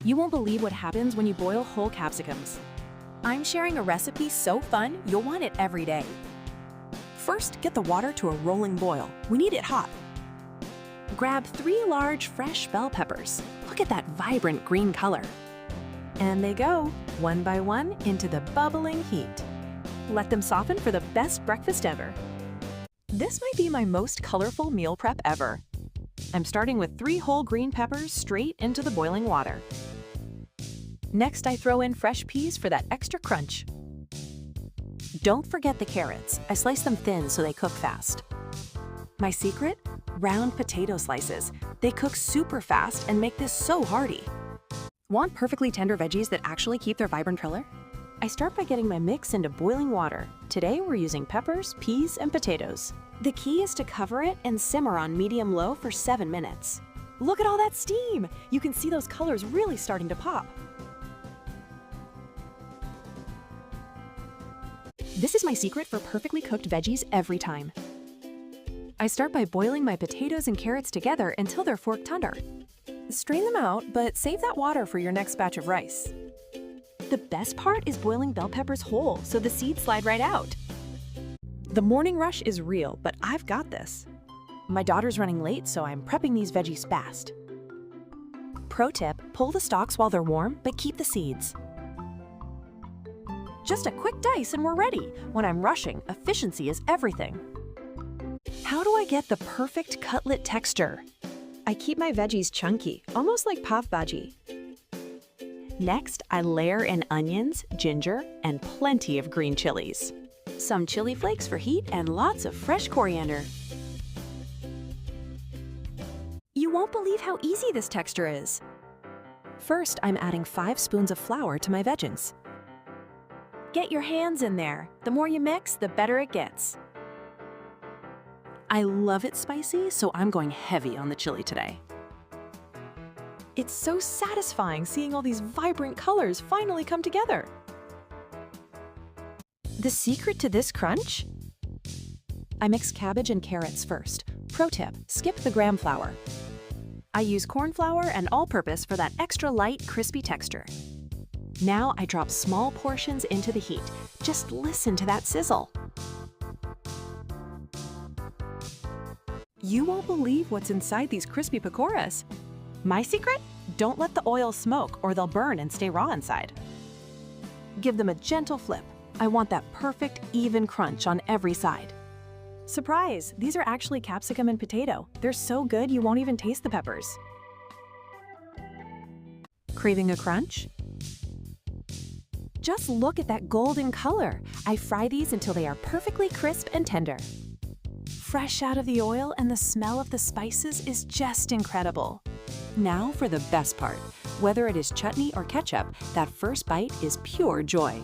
You won't believe what happens when you boil whole capsicums. I'm sharing a recipe so fun, you'll want it every day. First, get the water to a rolling boil. We need it hot. Grab 3 large, fresh bell peppers. Look at that vibrant green color. And they go, one by one, into the bubbling heat. Let them soften for the best breakfast ever. This might be my most colorful meal prep ever. I'm starting with 3 whole green peppers straight into the boiling water. Next, I throw in fresh peas for that extra crunch. Don't forget the carrots. I slice them thin so they cook fast. My secret? Round potato slices. They cook super fast and make this so hearty. Want perfectly tender veggies that actually keep their vibrant color? I start by getting my mix into boiling water. Today we're using peppers, peas, and potatoes. The key is to cover it and simmer on medium-low for 7 minutes. Look at all that steam! You can see those colors really starting to pop. This is my secret for perfectly cooked veggies every time. I start by boiling my potatoes and carrots together until they're fork tender. Strain them out, but save that water for your next batch of rice. The best part is boiling bell peppers whole, so the seeds slide right out. The morning rush is real, but I've got this. My daughter's running late, so I'm prepping these veggies fast. Pro tip, pull the stalks while they're warm, but keep the seeds. Just a quick dice and we're ready. When I'm rushing, efficiency is everything. How do I get the perfect cutlet texture? I keep my veggies chunky, almost like pav bhaji. Next, I layer in onions, ginger, and plenty of green chilies. Some chili flakes for heat and lots of fresh coriander. You won't believe how easy this texture is. First, I'm adding 5 spoons of flour to my veggies. Get your hands in there. The more you mix, the better it gets. I love it spicy, so I'm going heavy on the chili today. It's so satisfying seeing all these vibrant colors finally come together. The secret to this crunch? I mix cabbage and carrots first. Pro tip, skip the graham flour. I use corn flour and all-purpose for that extra light, crispy texture. Now I drop small portions into the heat. Just listen to that sizzle. You won't believe what's inside these crispy pakoras. My secret? Don't let the oil smoke or they'll burn and stay raw inside. Give them a gentle flip. I want that perfect, even crunch on every side. Surprise! These are actually capsicum and potato. They're so good you won't even taste the peppers. Craving a crunch? Just look at that golden color. I fry these until they are perfectly crisp and tender. Fresh out of the oil and the smell of the spices is just incredible. Now for the best part. Whether it is chutney or ketchup, that first bite is pure joy.